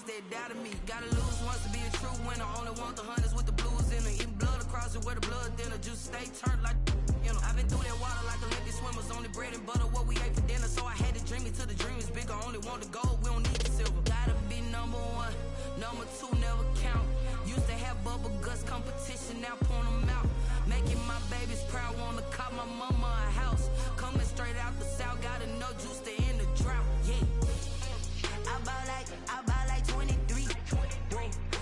that doubted me. Gotta lose once to be a true winner. Only want the hunters with the blues in them. Eating blood across it where the blood thinner. Just stay turned like, you know. I've been through that water like Olympic swimmers. Only bread and butter what we ate for dinner. So I had to dream it till the dream is bigger. Only want the gold, we don't need the silver. Gotta be number one, number two never count. Used to have bubble guts competition, now point them out. Making my babies proud, wanna cop my mama a house. Coming straight out the south, got enough juice to end the drought. Yeah. I buy like 23.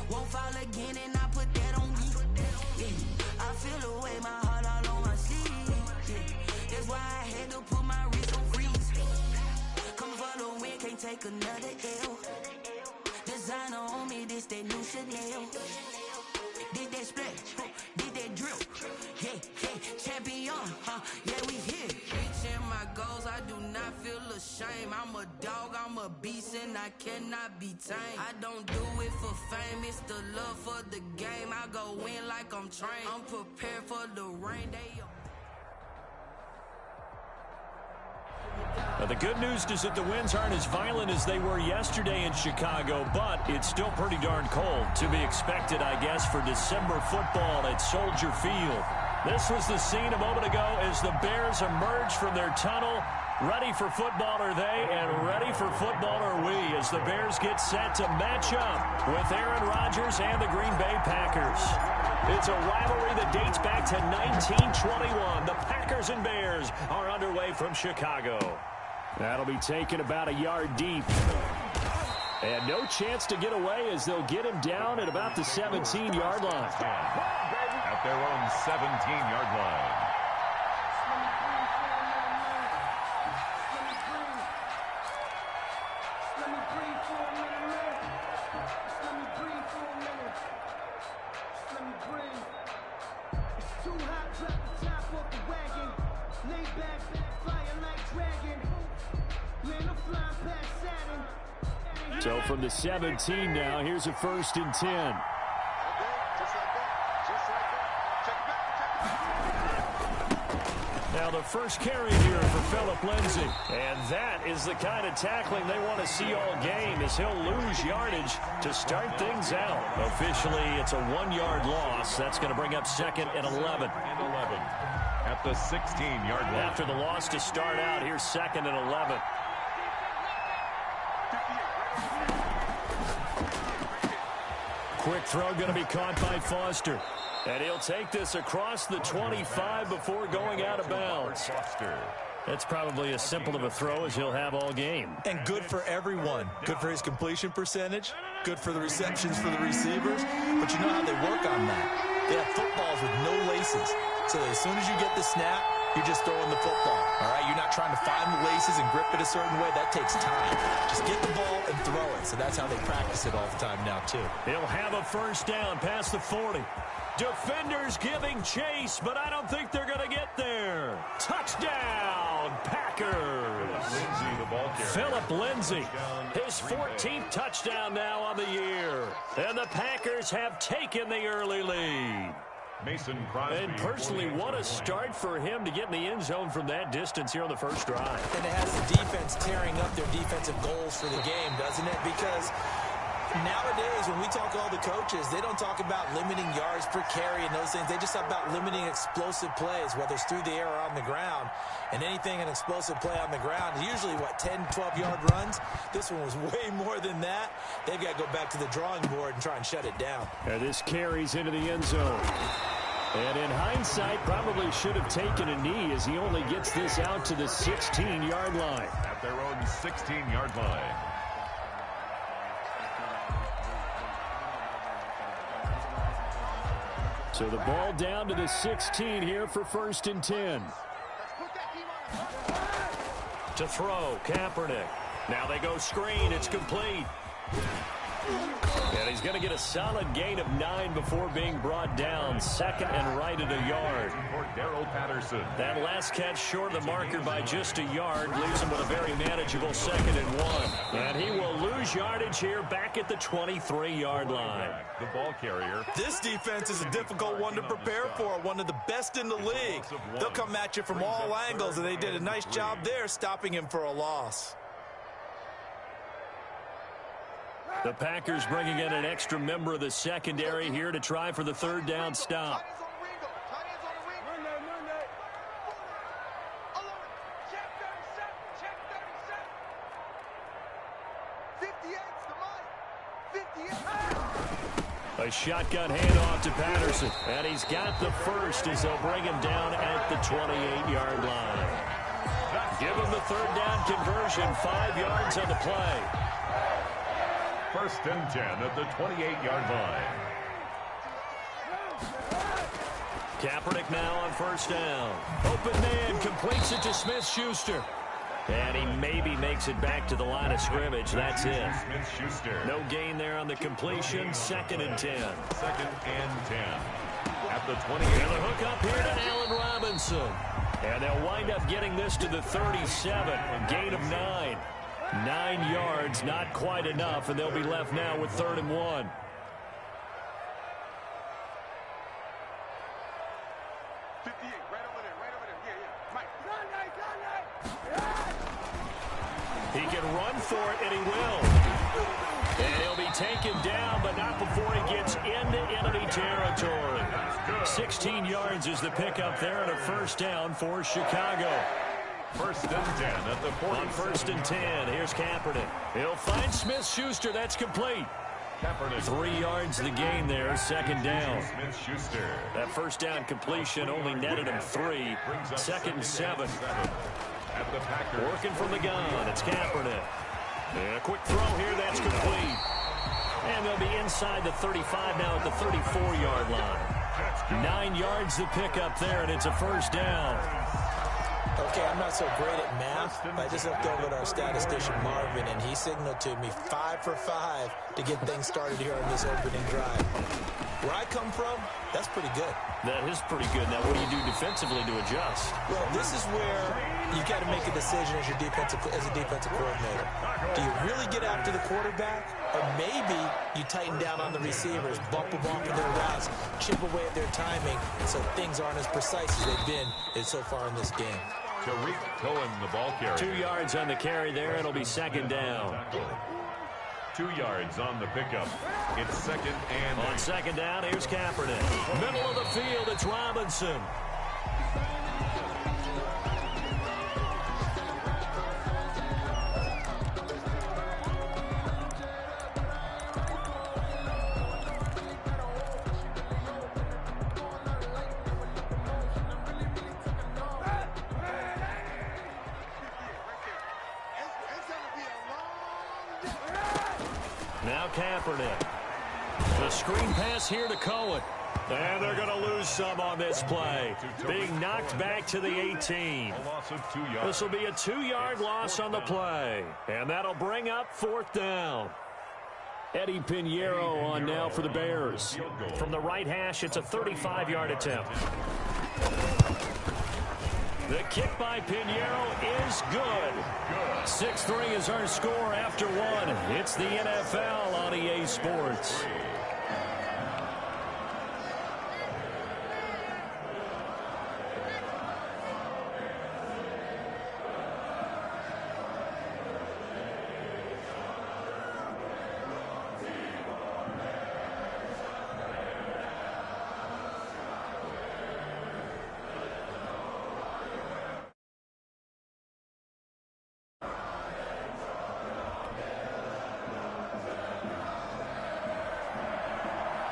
Won't fall again and I put that on me. Yeah. I feel the way, my heart all on my sleeve. Yeah. That's why I had to put my wrist on freeze. Coming for the win, can't take another L. Designer on me, this that new Chanel. Did that split, did that drill. Yeah, champion, yeah, we here. Reaching my goals, I do not feel ashamed. I'm a dog, I'm a beast, and I cannot be tamed. I don't do it for fame, it's the love for the game. I go in like I'm trained. I'm prepared for the rain day. Now, the good news is that the winds aren't as violent as they were yesterday in Chicago, but it's still pretty darn cold. To be expected, I guess, for December football at Soldier Field. This was the scene a moment ago as the Bears emerged from their tunnel. Ready for football are they, and ready for football are we, as the Bears get set to match up with Aaron Rodgers and the Green Bay Packers. It's a rivalry that dates back to 1921. The Packers and Bears are underway from Chicago. That'll be taken about a yard deep. And no chance to get away as they'll get him down at about the 17-yard line. At their own 17-yard line. So from the 17 now, here's a 1st and 10. Now the first carry here for Phillip Lindsay. And that is the kind of tackling they want to see all game, as he'll lose yardage to start things out. Officially, it's a 1-yard loss. That's going to bring up 2nd and 11. At the 16-yard line. After the loss to start out, here's 2nd and 11. Quick throw going to be caught by Foster. And he'll take this across the 25 before going out of bounds. That's probably as simple of a throw as he'll have all game. And good for everyone. Good for his completion percentage. Good for the receptions for the receivers. But you know how they work on that. They have footballs with no laces. So that as soon as you get the snap, you're just throwing the football. All right? You're not trying to find the laces and grip it a certain way. That takes time. Just get the ball and throw it. So that's how they practice it all the time now, too. He'll have a 1st down past the 40. Defenders giving chase, but I don't think they're going to get there. Touchdown, Packers. Lindsay, the ball carrier. Phillip Lindsay, his 14th touchdown now on the year. And the Packers have taken the early lead. Mason Crosby. And personally, what a start for him to get in the end zone from that distance here on the first drive. And it has the defense tearing up their defensive goals for the game, doesn't it? Because nowadays, when we talk to all the coaches, they don't talk about limiting yards per carry and those things. They just talk about limiting explosive plays, whether it's through the air or on the ground. And anything an explosive play on the ground is usually, 10, 12-yard runs. This one was way more than that. They've got to go back to the drawing board and try and shut it down. And this carries into the end zone. And in hindsight, probably should have taken a knee as he only gets this out to the 16-yard line. At their own 16-yard line. So the ball down to the 16 here for 1st and 10. To throw, Kaepernick. Now they go screen. It's complete. And he's going to get a solid gain of 9 before being brought down. 2nd and right at a yard. For Darrell Patterson. That last catch short of the marker by just a yard leaves him with a very manageable 2nd and 1. And he will lose yardage here back at the 23-yard line. The ball carrier. This defense is a difficult one to prepare for, one of the best in the league. They'll come at you from all angles, and they did a nice job there stopping him for a loss. The Packers bringing in an extra member of the secondary here to try for the third down stop. A shotgun handoff to Patterson. And he's got the first as they'll bring him down at the 28-yard line. Give him the third down conversion, 5 yards on the play. 1st and 10 at the 28-yard line. Kaepernick now on 1st down. Open man, completes it to Smith-Schuster. And he maybe makes it back to the line of scrimmage. That's it. Smith-Schuster. No gain there on the completion. 2nd and 10. 2nd and 10. At the 28. And the hook up here to Allen Robinson. And they'll wind up getting this to the 37. Gain of 9. 9 yards, not quite enough, and they'll be left now with 3rd and 1. He can run for it, and he will. And he'll be taken down, but not before he gets into enemy territory. 16 yards is the pickup there, and a 1st down for Chicago. 1st and 10 at the 40. On 1st and 10, here's Kaepernick. He'll find Smith-Schuster. That's complete. Kaepernick. 3 yards the gain there, 2nd down. Smith-Schuster. That 1st down completion only netted him 3. 2nd and 7. At the Packers. Working from the gun, it's Kaepernick. And a quick throw here, that's complete. And they'll be inside the 35 now at the 34-yard line. 9 yards the pickup there, and it's a 1st down. Okay, I'm not so great at math, but I just looked over at our statistician, Marvin, and he signaled to me 5 for 5 to get things started here on this opening drive. Where I come from, that's pretty good. That is pretty good. Now, what do you do defensively to adjust? Well, this is where you got to make a decision as a defensive coordinator. Do you really get after the quarterback, or maybe you tighten down on the receivers, bump them off in their routes, chip away at their timing, so things aren't as precise as they've been so far in this game. Tariq Cohen, the ball carrier. 2 yards on the carry there. It'll be 2nd down. 2 yards on the pickup. It's 2nd and 8. On 2nd down, here's Kaepernick. Middle of the field, it's Robinson. Now Kaepernick. The screen pass here to Cohen. And they're going to lose some on this play. Being knocked back to the 18. A loss of 2 yards. This will be a 2-yard loss on the play. And that'll bring up 4th down. Eddie Pinheiro on now for the Bears. From the right hash, it's a 35-yard attempt. The kick by Pinheiro is good. 6-3 is our score after 1. It's the NFL on EA Sports.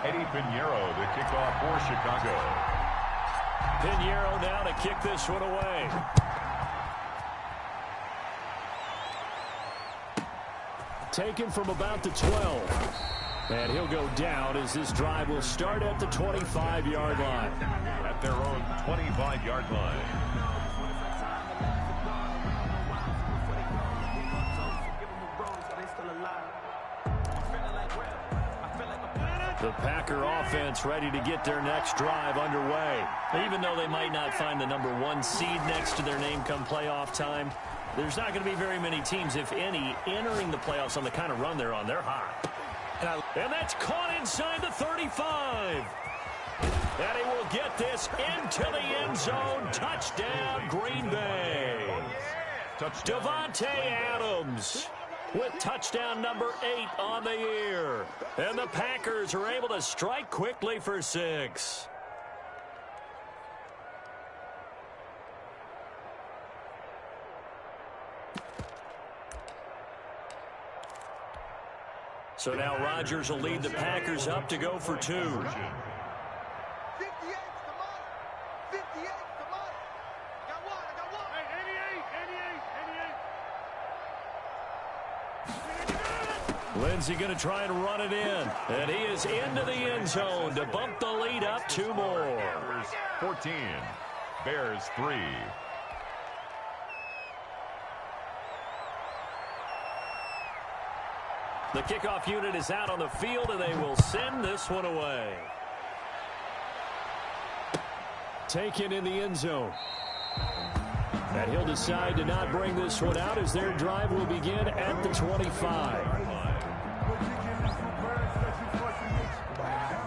Eddie Pinheiro, the kickoff for Chicago. Pinheiro now to kick this one away. Taken from about the 12. And he'll go down as this drive will start at the 25-yard line. At their own 25-yard line. The Packer offense ready to get their next drive underway. Even though they might not find the number 1 seed next to their name come playoff time, there's not going to be very many teams, if any, entering the playoffs on the kind of run they're on. They're hot. And that's caught inside the 35. And he will get this into the end zone. Touchdown, Green Bay. Davante Adams. with touchdown number 8 on the year. And the Packers are able to strike quickly for 6. So now Rodgers will lead the Packers up to go for 2. 58's the money. 58's the money. I got one. Hey, 88. Lindsey going to try and run it in. And he is into the end zone to bump the lead up 2 more. Bears 14. Bears 3. The kickoff unit is out on the field, and they will send this one away. Taken in the end zone. And he'll decide to not bring this one out as their drive will begin at the 25.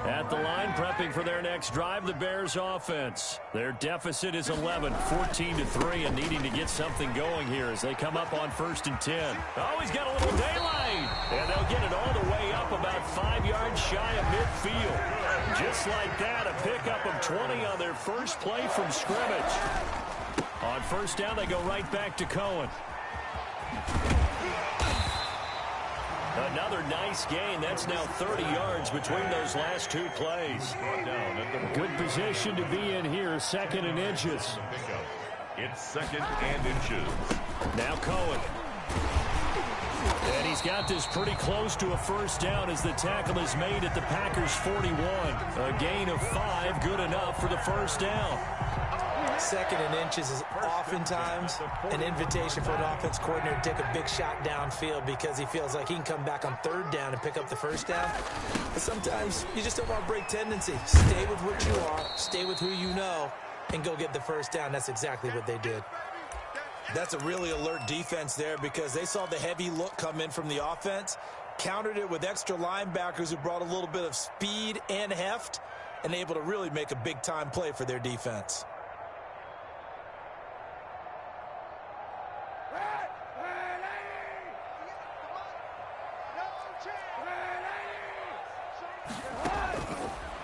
At the line, prepping for their next drive, the Bears offense. Their deficit is 11, 14-3, and needing to get something going here as they come up on 1st and 10. Oh, he's got a little daylight. And they'll get it all the way up about 5 yards shy of midfield. Just like that, a pickup of 20 on their first play from scrimmage. On 1st down, they go right back to Cohen. Another nice gain. That's now 30 yards between those last 2 plays. Good position to be in here, 2nd and inches. It's 2nd and inches. Now Cohen. And he's got this pretty close to a 1st down as the tackle is made at the Packers' 41. A gain of 5, good enough for the 1st down. 2nd and inches is oftentimes an invitation for an offense coordinator to take a big shot downfield because he feels like he can come back on 3rd down and pick up the 1st down. But sometimes you just don't want to break tendency. Stay with what you are, stay with who you know, and go get the 1st down. That's exactly what they did. That's a really alert defense there because they saw the heavy look come in from the offense, countered it with extra linebackers who brought a little bit of speed and heft, and able to really make a big-time play for their defense.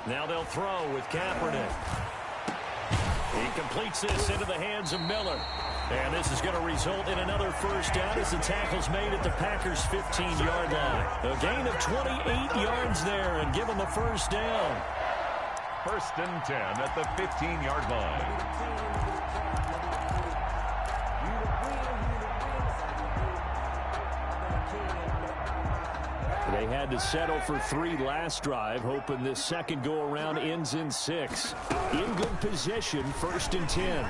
Now they'll throw with Kaepernick. He completes this into the hands of Miller. And this is going to result in another 1st down as the tackle's made at the Packers' 15-yard line. A gain of 28 yards there and give them a 1st down. 1st and 10 at the 15-yard line. They had to settle for 3 last drive, hoping this second go-around ends in 6. In good position, 1st and 10.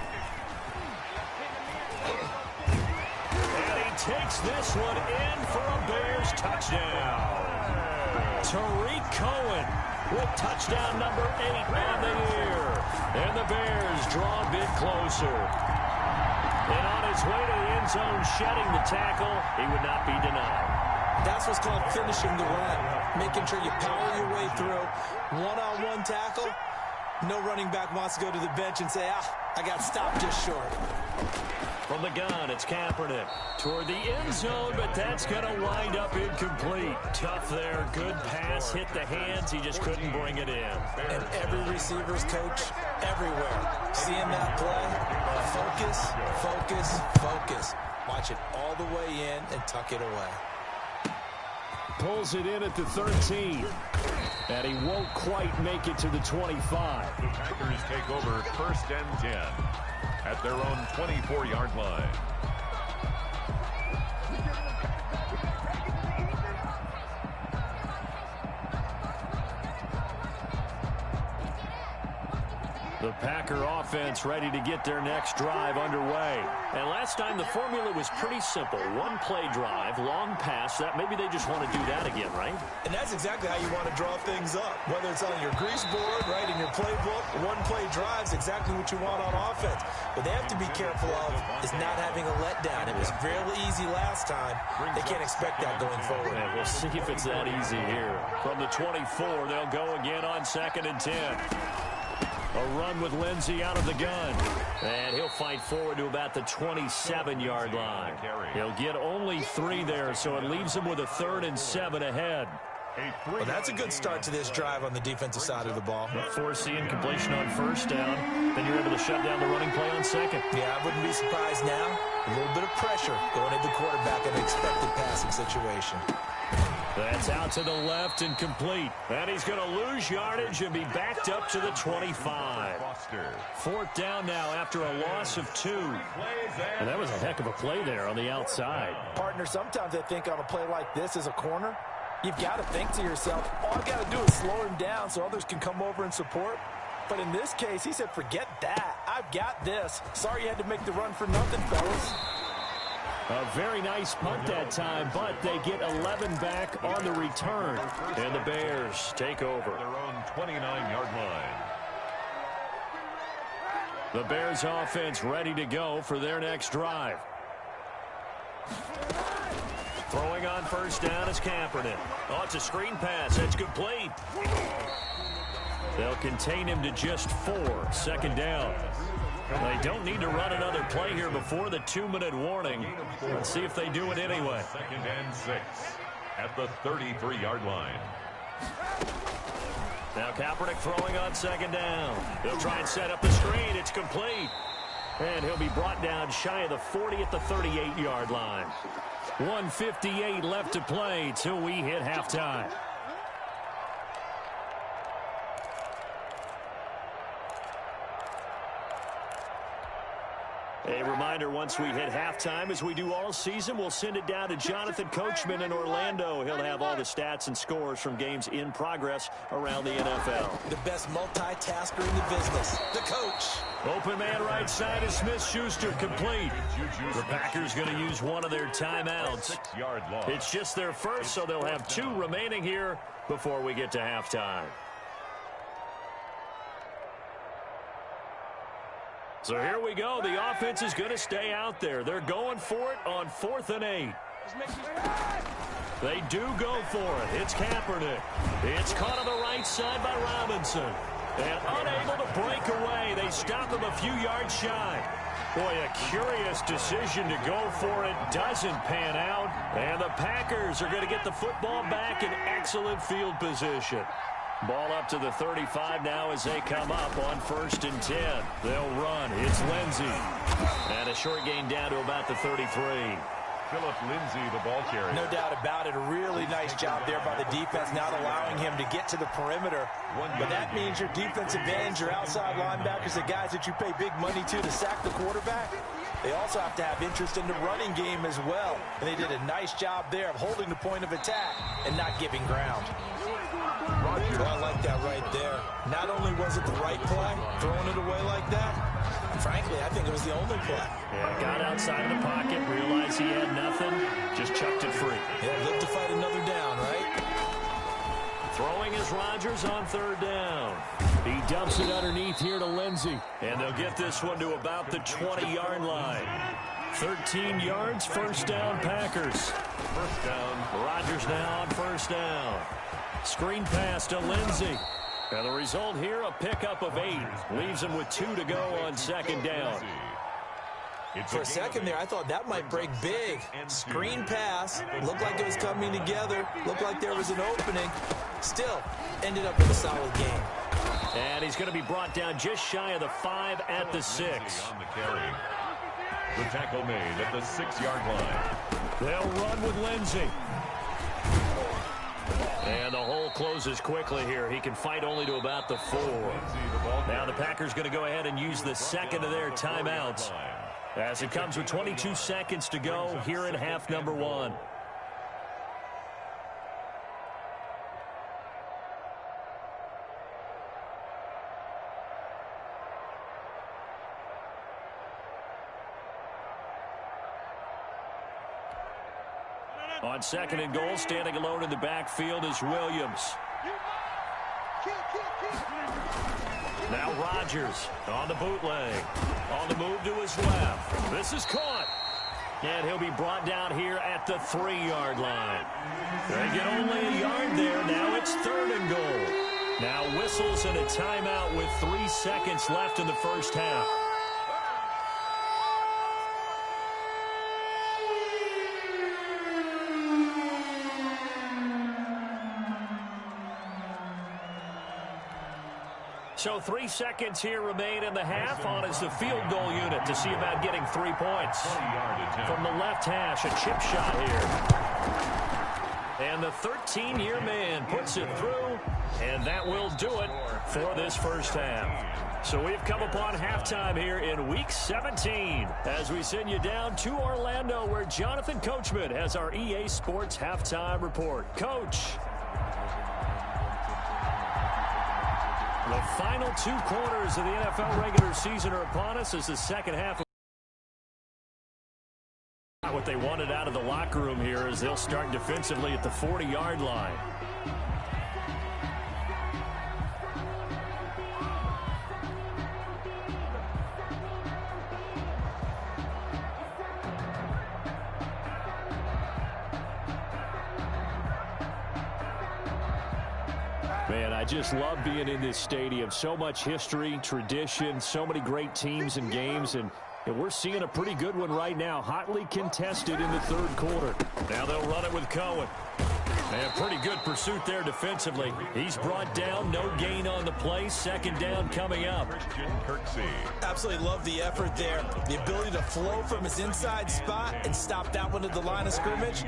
And he takes this one in for a Bears touchdown. Tariq Cohen with touchdown number 8 on the year. And the Bears draw a bit closer. And on his way to the end zone, shedding the tackle, he would not be denied. That's what's called finishing the run, making sure you power your way through. One-on-one tackle, no running back wants to go to the bench and say, I got stopped just short. From the gun, it's Kaepernick toward the end zone, but that's going to wind up incomplete. Tough there, good pass, hit the hands, he just couldn't bring it in. And every receiver's coach everywhere, seeing that play, focus, focus, focus. Watch it all the way in and tuck it away. Pulls it in at the 13. And he won't quite make it to the 25. The Packers take over 1st and 10 at their own 24-yard line. The Packer offense ready to get their next drive underway. And last time the formula was pretty simple. 1-play drive, long pass. That maybe they just want to do that again, right? And that's exactly how you want to draw things up. Whether it's on your grease board, right, in your playbook, 1-play drives, exactly what you want on offense. But they have to be careful of is not having a letdown. It was real easy last time. They can't expect that going forward. And we'll see if it's that easy here. From the 24, they'll go again on 2nd and 10. A run with Lindsey out of the gun. And he'll fight forward to about the 27-yard line. He'll get only 3 there, so it leaves him with a 3rd and 7 ahead. Well, that's a good start to this drive on the defensive side of the ball. Force the incompletion on 1st down. Then you're able to shut down the running play on 2nd. Yeah, I wouldn't be surprised now. A little bit of pressure going at the quarterback in an expected passing situation. That's out to the left and complete. And he's going to lose yardage and be backed up to the 25. 4th down now after a loss of 2. And that was a heck of a play there on the outside. Partner, sometimes I think on a play like this as a corner, you've got to think to yourself, all I got to do is slow him down so others can come over and support. But in this case, he said, forget that. I've got this. Sorry you had to make the run for nothing, fellas. A very nice punt that time, but they get 11 back on the return. And the Bears take over. Their own 29-yard line. The Bears offense ready to go for their next drive. Throwing on 1st down is Kaepernick. Oh, it's a screen pass. That's complete. They'll contain him to just 4. 2nd down. They don't need to run another play here before the 2-minute warning. Let's see if they do it anyway. 2nd and 6 at the 33-yard line. Now Kaepernick throwing on 2nd down. They'll try and set up the screen. It's complete. And he'll be brought down shy of the 40 at the 38-yard line. 1:58 left to play till we hit halftime. A reminder, once we hit halftime, as we do all season, we'll send it down to Jonathan Coachman in Orlando. He'll have all the stats and scores from games in progress around the NFL. The best multitasker in the business, the coach. Open man right side is Smith-Schuster, complete. The Packers going to use one of their timeouts. 6-yard loss. It's just their first, so they'll have 2 remaining here before we get to halftime. So here we go. The offense is going to stay out there. They're going for it on 4th and 8. They do go for it. It's Kaepernick. It's caught on the right side by Robinson. And unable to break away. They stop him a few yards shy. Boy, a curious decision to go for it. Doesn't pan out. And the Packers are going to get the football back in excellent field position. Ball up to the 35 now as they come up on 1st and 10. They'll run. It's Lindsey. And a short gain down to about the 33. Philip Lindsey, the ball carrier. No doubt about it. A really nice job there by the defense, not allowing him to get to the perimeter. But that means your defensive ends, your outside linebackers, the guys that you pay big money to sack the quarterback, they also have to have interest in the running game as well. And they did a nice job there of holding the point of attack and not giving ground. Well, I like that right there. Not only was it the right play, throwing it away like that, frankly, I think it was the only play. Yeah, got outside of the pocket, realized he had nothing, just chucked it free. Yeah, live to fight another down, right? Throwing is Rodgers on 3rd down. He dumps it underneath here to Lindsey. And they'll get this one to about the 20-yard line. 13 yards, 1st down, Packers. 1st down. Rodgers now on 1st down. Screen pass to Lindsey. And the result here, a pickup of 8. Leaves him with 2 to go on 2nd down. For a second there, I thought that might break big. Screen pass. Looked like it was coming together. Looked like there was an opening. Still, ended up with a solid game. And he's going to be brought down just shy of the 5 at the 6. On the carry. The tackle made at the 6-yard line. They'll run with Lindsey. And the hole closes quickly here. He can fight only to about the 4. Now the Packers going to go ahead and use the 2nd of their timeouts as it comes with 22 seconds to go here in half number 1. On 2nd and goal, standing alone in the backfield is Williams. Now Rodgers on the bootleg. On the move to his left. This is caught. And he'll be brought down here at the 3-yard line. They get only a yard there. Now it's 3rd and goal. Now whistle. whistles and a timeout with 3 seconds left in the first half. So 3 seconds here remain in the half. On is the field goal unit to see about getting 3 points. From the left hash, a chip shot here. And the 13-year man puts it through, and that will do it for this first half. So we've come upon halftime here in Week 17 as we send you down to Orlando, where Jonathan Coachman has our EA Sports Halftime Report. Coach. The final 2 quarters of the NFL regular season are upon us as the second half. What they wanted out of the locker room here is they'll start defensively at the 40-yard line. Man, I just love being in this stadium. So much history, tradition, so many great teams and games, and we're seeing a pretty good one right now. Hotly contested in the third quarter. Now they'll run it with Cohen. And pretty good pursuit there defensively. He's brought down, no gain on the play. Second down coming up. Absolutely love the effort there. The ability to flow from his inside spot and stop that one at the line of scrimmage.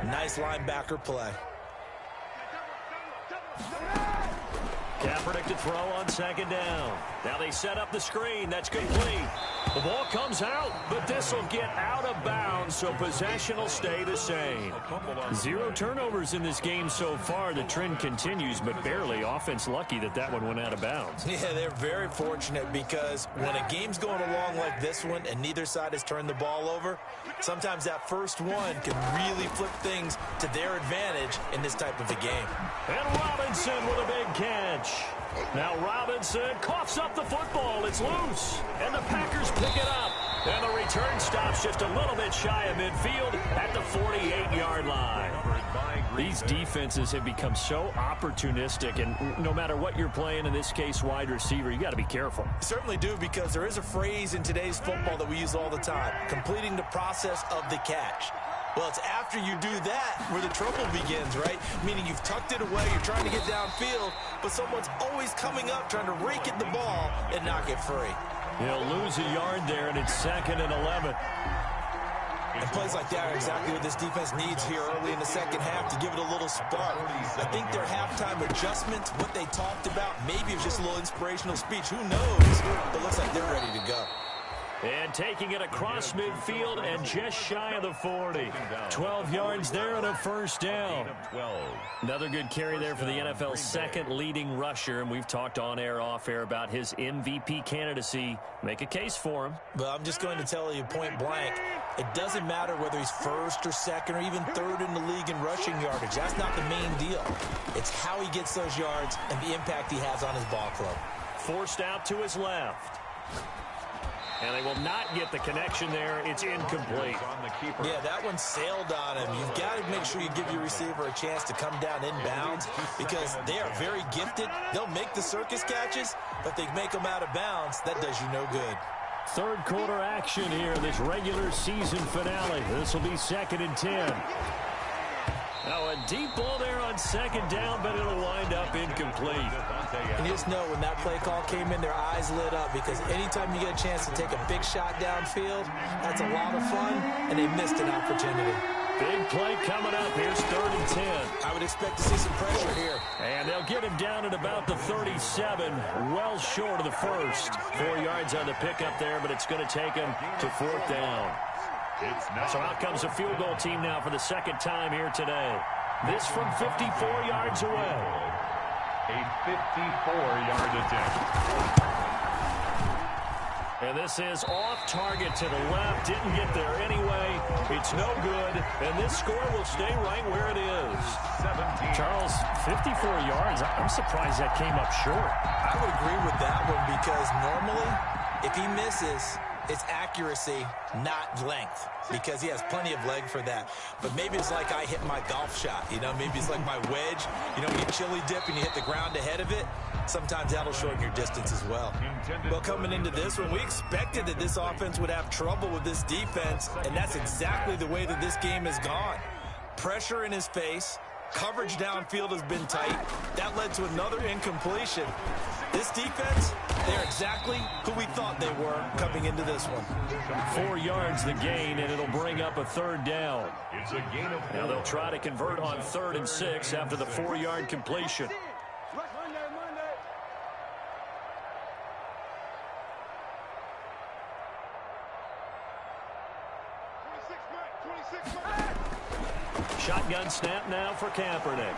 Nice linebacker play. Kaepernick to throw on second down. Now they set up the screen. That's complete. The ball comes out, but this will get out of bounds, so possession will stay the same. 0 turnovers in this game so far. The trend continues, but barely. Offense lucky that one went out of bounds. Yeah, they're very fortunate because when a game's going along like this one and neither side has turned the ball over, sometimes that first one can really flip things to their advantage in this type of a game. And Robinson with a big catch. Now Robinson coughs up the football. It's loose. And the Packers pick it up. And the return stops just a little bit shy of midfield at the 48-yard line. These defenses have become so opportunistic, and no matter what you're playing, in this case wide receiver, you got to be careful. You certainly do, because there is a phrase in today's football that we use all the time: completing the process of the catch. Well, it's after you do that where the trouble begins, right? Meaning you've tucked it away, you're trying to get downfield, but someone's always coming up trying to rake at the ball and knock it free. He'll lose a yard there, and it's 2nd and 11. And plays like that are exactly what this defense needs here early in the second half to give it a little spark. I think their halftime adjustment, what they talked about, maybe it's just a little inspirational speech. Who knows? But it looks like they're ready to go. And taking it across midfield and just shy of the 40. 12 yards there and a first down. Another good carry there for the NFL's second leading rusher. And we've talked on air, off air about his MVP candidacy. Make a case for him. But I'm just going to tell you point blank, it doesn't matter whether he's first or second or even third in the league in rushing yardage. That's not the main deal. It's how he gets those yards and the impact he has on his ball club. Forced out to his left. And they will not get the connection there. It's incomplete. Yeah, that one sailed on him. You've got to make sure you give your receiver a chance to come down inbounds because they are very gifted. They'll make the circus catches, but they make them out of bounds. That does you no good. Third quarter action here, this regular season finale. This will be 2nd and 10. Now a deep ball there on second down, but it'll wind up incomplete. And you just know when that play call came in, their eyes lit up because anytime you get a chance to take a big shot downfield, that's a lot of fun, and they missed an opportunity. Big play coming up. Here's 3rd and 10. I would expect to see some pressure here. And they'll get him down at about the 37, well short of the first. 4 yards on the pickup there, but it's going to take him to 4th down. So out comes the field goal team now for the second time here today. This from 54 yards away. A 54-yard attempt. And this is off target to the left. Didn't get there anyway. It's no good. And this score will stay right where it is. 17. Charles, 54 yards. I'm surprised that came up short. I would agree with that one because normally if he misses, It's accuracy, not length, because he has plenty of leg for that. But maybe it's like I hit my golf shot, you know, maybe it's like my wedge. You know, you chili dip and you hit the ground ahead of it. Sometimes that'll shorten your distance as well. Well, coming into this one, we expected that this offense would have trouble with this defense, and that's exactly the way that this game has gone. Pressure in his face. Coverage downfield has been tight. That led to another incompletion. This defense, they're exactly who we thought they were coming into this one. 4 yards the gain, and it'll bring up a third down. It's a gain of 4. Now they'll try to convert on 3rd and 6 after the 4-yard completion. Shotgun snap now for Kaepernick.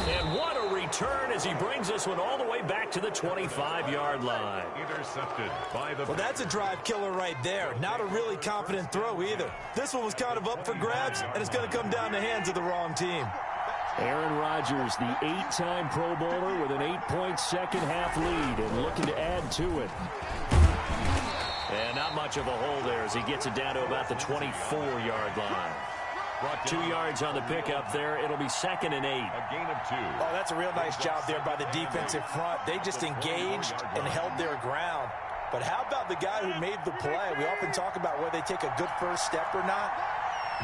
And what a return as he brings this one all the way back to the 25-yard line. Intercepted by the... Well, that's a drive killer right there. Not a really confident throw either. This one was kind of up for grabs, and it's going to come down the hands of the wrong team. Aaron Rodgers, the 8-time Pro Bowler with an 8-point second-half lead and looking to add to it. And not much of a hole there as he gets it down to about the 24-yard line. 2 yards on the pickup there. It'll be 2nd and 8. A gain of 2. Oh, that's a real nice job there by the defensive front. They just engaged and held their ground. But how about the guy who made the play? We often talk about whether they take a good first step or not.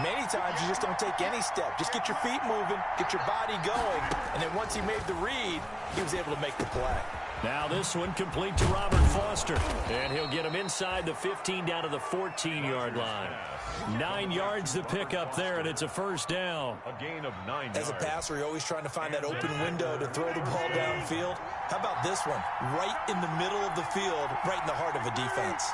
Many times you just don't take any step. Just get your feet moving, get your body going, and then once he made the read, he was able to make the play. Now this one complete to Robert Foster. And he'll get him inside the 15 down to the 14-yard line. 9 yards to pick up there, and it's a first down. A gain of 9 yards. As a passer, you're always trying to find that open window to throw the ball downfield. How about this one? Right in the middle of the field, right in the heart of a defense.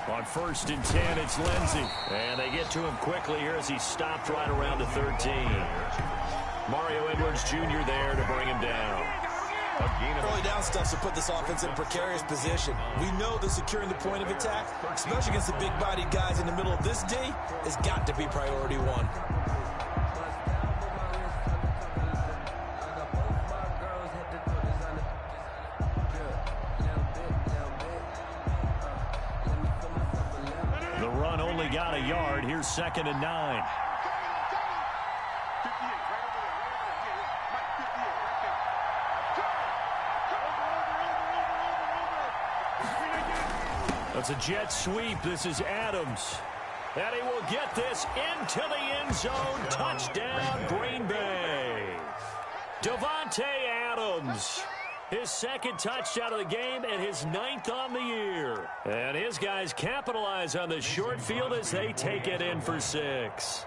On 1st and 10, it's Lindsey. And they get to him quickly here as he stopped right around the 13. Mario Edwards Jr. there to bring him down. Early down stuff to put this offense in a precarious position. We know that securing the point of attack, especially against the big-bodied guys in the middle of this D, has got to be priority 1. The run only got a yard. Here's 2nd and 9. It's a jet sweep. This is Adams. And he will get this into the end zone. Touchdown, Green Bay. Davante Adams. His 2nd touchdown of the game and his 9th on the year. And his guys capitalize on the short field as they take it in for 6.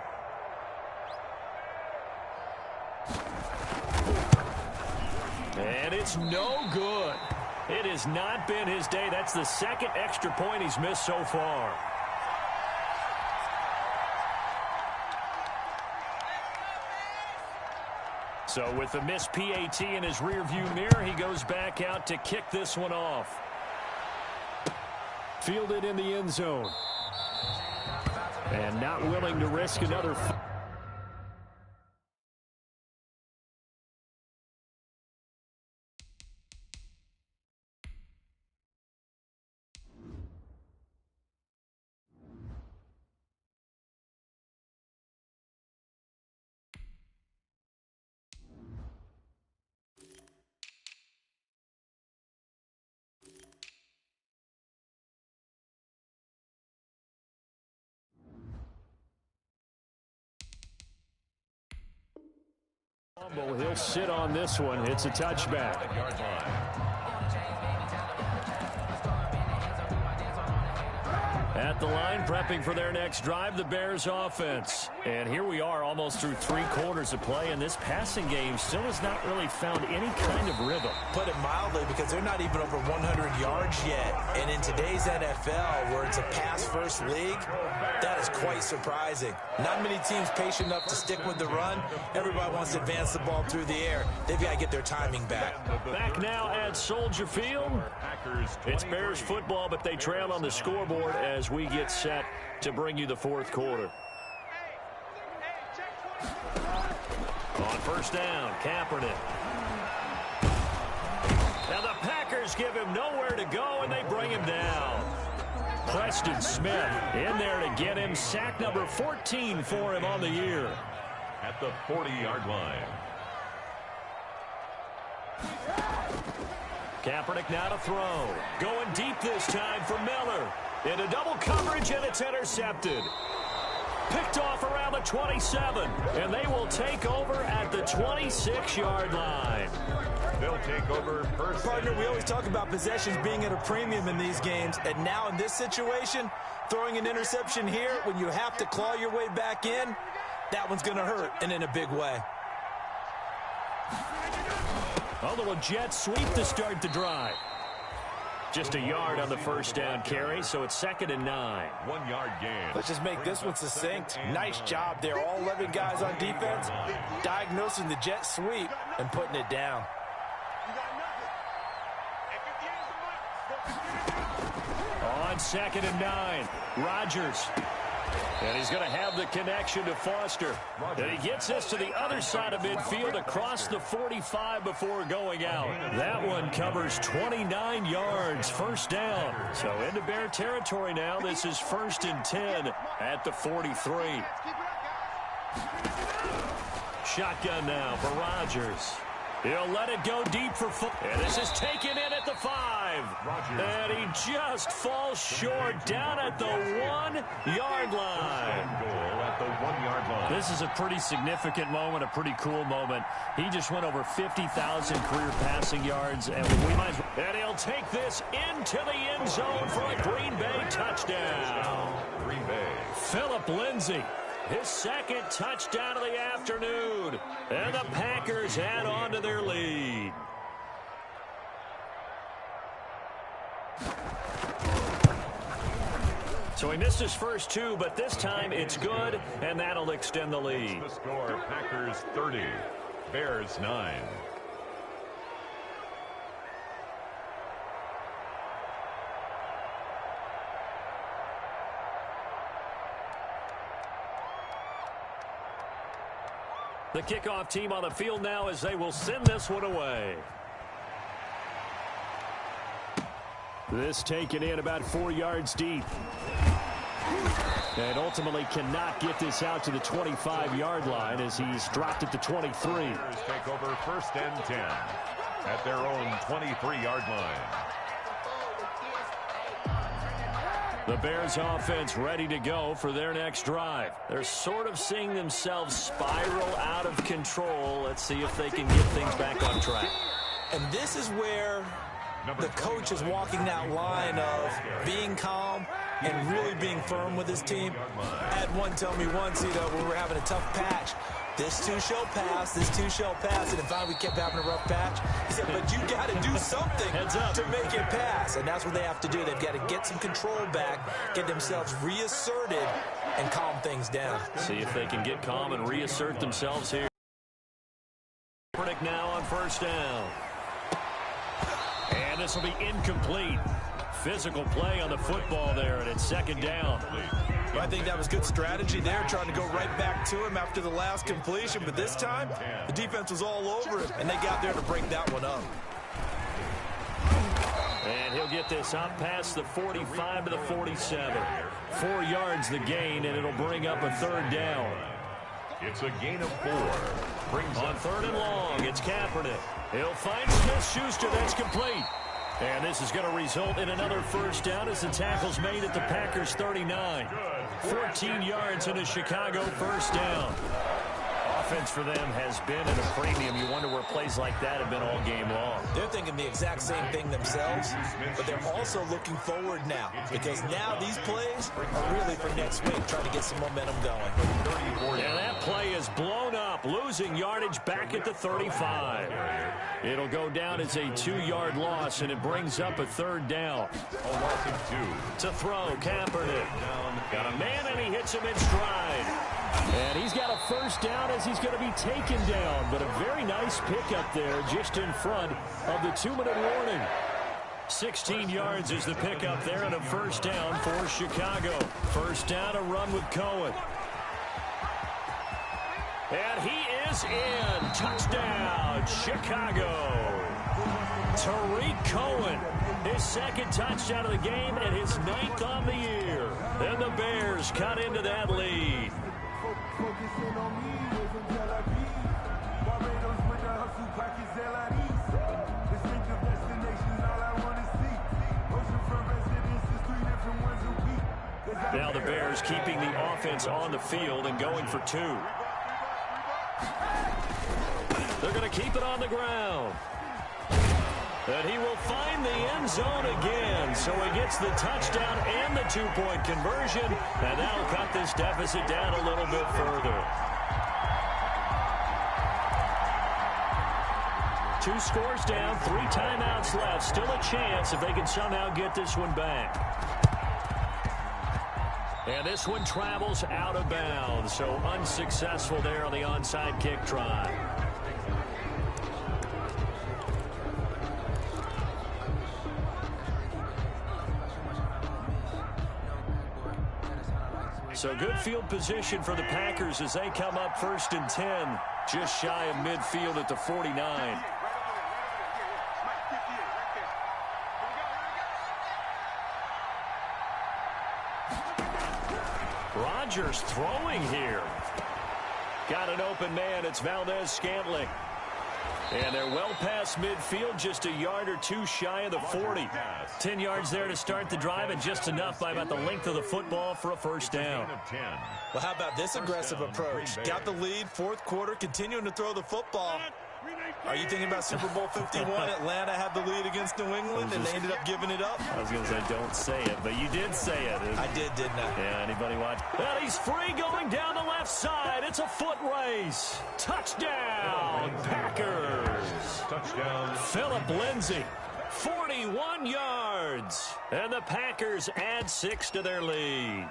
And it's no good. It has not been his day. That's the 2nd extra point he's missed so far. So with the missed PAT in his rearview mirror, he goes back out to kick this one off. Fielded in the end zone. And not willing to risk another... He'll sit on this one. It's a touchback. At the line, prepping for their next drive, the Bears offense. And here we are almost through 3 quarters of play, and this passing game still has not really found any kind of rhythm. Put it mildly, because they're not even over 100 yards yet. And in today's NFL, where it's a pass-first league, that is quite surprising. Not many teams patient enough to stick with the run. Everybody wants to advance the ball through the air. They've got to get their timing back. Back now at Soldier Field. It's Bears football, but they trail on the scoreboard as we get set to bring you the 4th quarter. First down, Kaepernick. Now the Packers give him nowhere to go, and they bring him down. Preston Smith in there to get him. Sack number 14 for him on the year. At the 40-yard line. Kaepernick now to throw. Going deep this time for Miller. Into double coverage, and it's intercepted. Picked off around the 27, and they will take over at the 26-yard line. They'll take over first. Partner, we always talk about possessions being at a premium in these games, and now in this situation, throwing an interception here when you have to claw your way back in, that one's going to hurt, and in a big way. A little jet sweep to start the drive. Just a yard on the first down carry, so it's 2nd and 9. 1-yard gain. Let's just make this one succinct. Nice job there. All 11 guys on defense diagnosing the jet sweep and putting it down. On 2nd and 9, Rodgers. And he's going to have the connection to Foster. And he gets this to the other side of midfield across the 45 before going out. That one covers 29 yards, first down. So into Bear territory now. This is 1st and 10 at the 43. Shotgun now for Rodgers. He'll let it go deep for and this is taken in at the 5. And he just falls short down at the 1-yard line. Goal at the 1-yard line. This is a pretty significant moment, a pretty cool moment. He just went over 50,000 career passing yards, and we might. And he'll take this into the end zone for a Green Bay touchdown. Green Bay. Phillip Lindsay. His 2nd touchdown of the afternoon. And the Packers add on to their lead. So he missed his first 2, but this time it's good, and that'll extend the lead. The score, Packers 30, Bears 9. The kickoff team on the field now as they will send this one away. This taken in about 4 yards deep. And ultimately cannot get this out to the 25-yard line as he's dropped at the 23. Bears take over 1st and 10 at their own 23-yard line. The Bears offense ready to go for their next drive. They're sort of seeing themselves spiral out of control. Let's see if they can get things back on track. And this is where the coach is walking that line of being calm and really being firm with his team. I had one tell me once, when we were having a tough patch, this too shall pass, this too shall pass, and finally we kept having a rough patch. He said, but you got to do something to make it pass, and that's what they have to do. They've got to get some control back, get themselves reasserted, and calm things down. See if they can get calm and reassert themselves here. Kaepernick now on first down. And this will be incomplete. Physical play on the football there, and it's 2nd down. Well, I think that was good strategy there, trying to go right back to him after the last completion. But this time, the defense was all over him, and they got there to break that one up. And he'll get this up past the 45 to the 47. 4 yards the gain, and it'll bring up a 3rd down. It's a gain of 4. Brings on 3rd and long, it's Kaepernick. He'll find Smith-Schuster. That's complete. And this is going to result in another first down as the tackle's made at the Packers 39. 14 yards in a Chicago first down. Offense for them has been at a premium. You wonder where plays like that have been all game long. They're thinking the exact same thing themselves, but they're also looking forward now because now these plays are really for next week, trying to get some momentum going. And that play is blown up, losing yardage back at the 35. It'll go down as a 2-yard loss, and it brings up a 3rd down. A loss of 2. To throw, Kaepernick. Got a man, and he hits him in stride. And he's got a first down as he's going to be taken down. But a very nice pickup there just in front of the 2-minute warning. 16 yards is the pickup there and a first down for Chicago. First down, a run with Cohen. And he is is in. Touchdown, Chicago. Tariq Cohen, his second touchdown of the game and his 9th on the year. And the Bears cut into that lead. Now the Bears keeping the offense on the field and going for 2. They're going to keep it on the ground. And he will find the end zone again. So he gets the touchdown and the 2-point conversion. And that'll cut this deficit down a little bit further. 2 scores down, 3 timeouts left. Still a chance if they can somehow get this one back. And this one travels out of bounds. So unsuccessful there on the onside kick try. So good field position for the Packers as they come up 1st and 10. Just shy of midfield at the 49. Rodgers throwing here. Got an open man. It's Valdez-Scantling. And they're well past midfield, just a yard or 2 shy of the 40. 10 yards there to start the drive, and just enough by about the length of the football for a first down. Well, how about this aggressive approach? Got the lead, 4th quarter, continuing to throw the football. Are you thinking about Super Bowl 51? Atlanta had the lead against New England, and they ended up giving it up? I was going to say, don't say it, but you did say it. I did, didn't I? Yeah, anybody watch? Well, he's free going down the left side. It's a foot race. Touchdown, Packers. Touchdown. Philip Lindsay, 41 yards. And the Packers add 6 to their lead.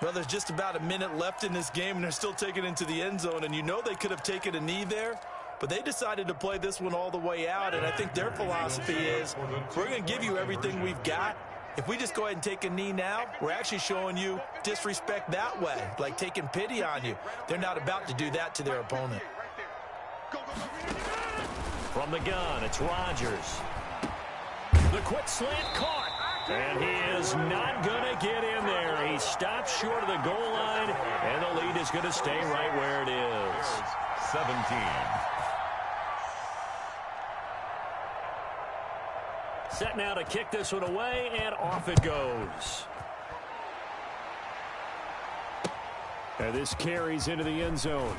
Well, there's just about a minute left in this game, and they're still taking it into the end zone, and you know they could have taken a knee there. But they decided to play this one all the way out, and I think their philosophy is we're going to give you everything we've got. If we just go ahead and take a knee now, we're actually showing you disrespect that way, like taking pity on you. They're not about to do that to their opponent. From the gun, it's Rodgers. The quick slant caught. And he is not going to get in there. He stops short of the goal line, and the lead is going to stay right where it is. 17. Set now to kick this one away, and off it goes. And this carries into the end zone.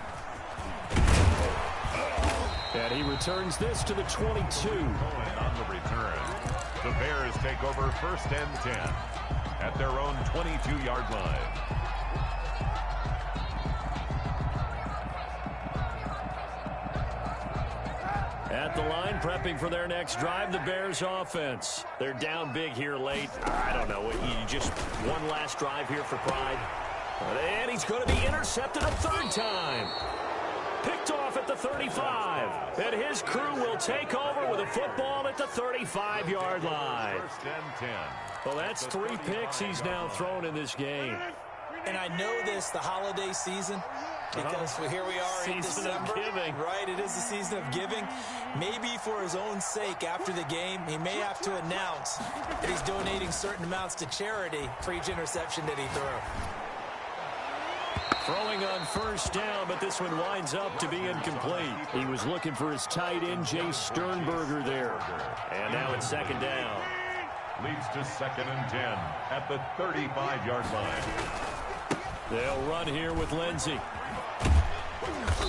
And he returns this to the 22. On the return, the Bears take over 1st and 10 at their own 22-yard line. At the line, prepping for their next drive, the Bears offense. They're down big here late. I don't know. Just one last drive here for pride. And he's going to be intercepted a 3rd time. Picked off at the 35. And his crew will take over with a football at the 35-yard line. 1st and 10. Well, that's 3 picks he's now thrown in this game. And I know this, the holiday season, because here we are in Season December. of giving. Right, it is the season of giving. Maybe for his own sake after the game, he may have to announce that he's donating certain amounts to charity for each interception that he threw. Throwing on 1st down, but this one winds up to be incomplete. He was looking for his tight end, Jay Sternberger there. And now it's 2nd down. Leads to 2nd and 10 at the 35-yard line. They'll run here with Lindsay.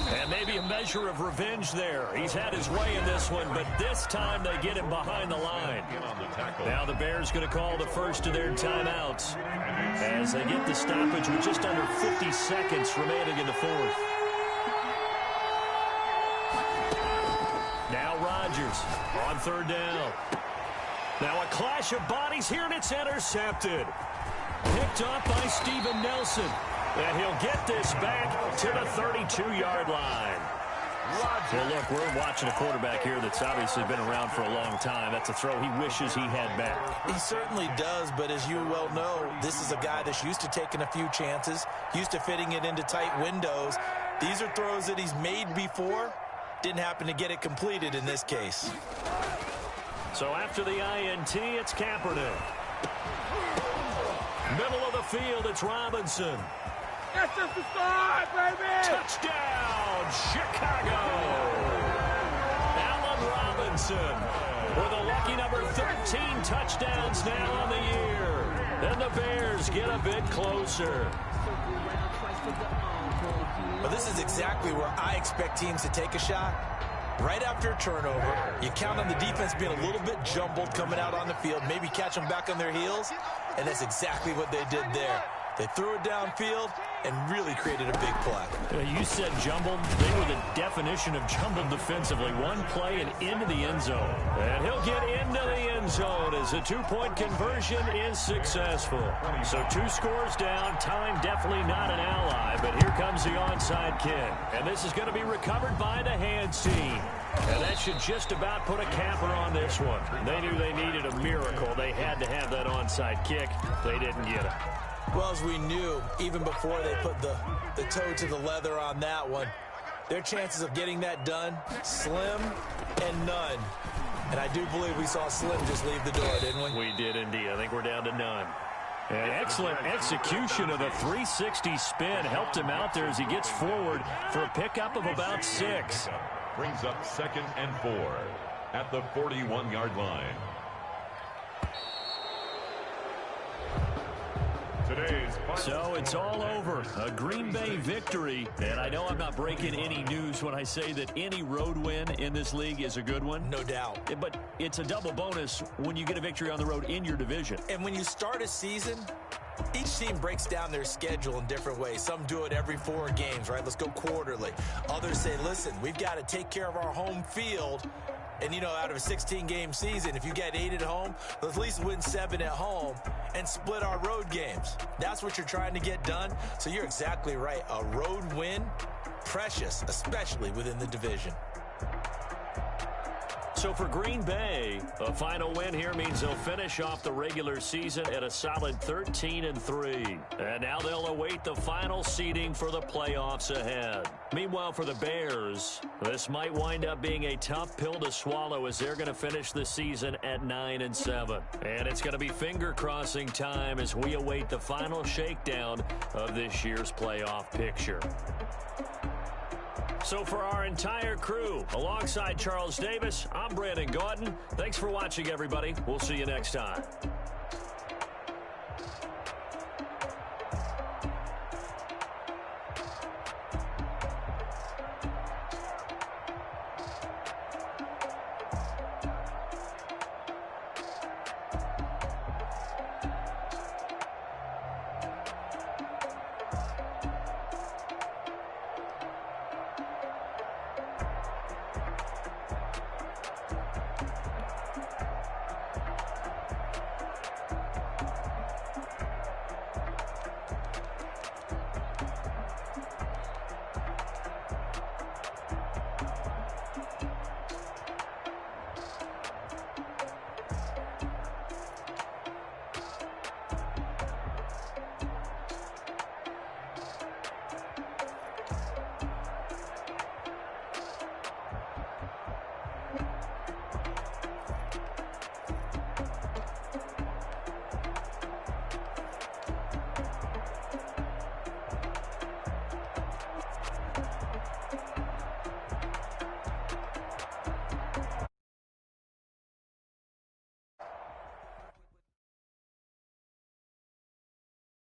And maybe a measure of revenge there. He's had his way in this one, but this time they get him behind the line. Now the Bears going to call the first of their timeouts as they get the stoppage with just under 50 seconds remaining in the 4th. Now Rodgers on 3rd down. Now a clash of bodies here, and it's intercepted. Picked off by Steven Nelson. And he'll get this back to the 32-yard line. Well, look, we're watching a quarterback here that's obviously been around for a long time. That's a throw he wishes he had back. He certainly does, but as you well know, this is a guy that's used to taking a few chances, used to fitting it into tight windows. These are throws that he's made before. Didn't happen to get it completed in this case. So after the INT, it's Kaepernick. Middle of the field, it's Robinson. That's just the start, baby! Touchdown, Chicago! Allen Robinson with a lucky number 13 touchdowns now on the year. And the Bears get a bit closer. But this is exactly where I expect teams to take a shot. Right after a turnover, you count on the defense being a little bit jumbled coming out on the field, maybe catch them back on their heels, and that's exactly what they did there. They threw it downfield and really created a big play. You said jumbled. They were the definition of jumbled defensively. One play and into the end zone. And he'll get into the end zone as a two-point conversion is successful. So 2 scores down. Time definitely not an ally, but here comes the onside kick. And this is going to be recovered by the hands team. And that should just about put a capper on this one. They knew they needed a miracle. They had to have that onside kick. They didn't get it. Well, as we knew, even before they put the toe to the leather on that one, their chances of getting that done, slim and none. And I do believe we saw Slim just leave the door, didn't we? We did indeed. I think we're down to none. An excellent execution of the 360 spin helped him out there as he gets forward for a pickup of about 6. Brings up 2nd and 4 at the 41-yard line. So it's all over. A Green Bay victory. And I know I'm not breaking any news when I say that any road win in this league is a good one. No doubt. But it's a double bonus when you get a victory on the road in your division. And when you start a season, each team breaks down their schedule in different ways. Some do it every 4 games, right? Let's go quarterly. Others say, listen, we've got to take care of our home field. And, you know, out of a 16-game season, if you get 8 at home, let's at least win 7 at home and split our road games. That's what you're trying to get done. So you're exactly right. A road win, precious, especially within the division. So for Green Bay, a final win here means they'll finish off the regular season at a solid 13-3. And now they'll await the final seeding for the playoffs ahead. Meanwhile, for the Bears, this might wind up being a tough pill to swallow as they're going to finish the season at 9-7. And it's going to be finger-crossing time as we await the final shakedown of this year's playoff picture. So for our entire crew, alongside Charles Davis, I'm Brandon Gordon. Thanks for watching, everybody. We'll see you next time.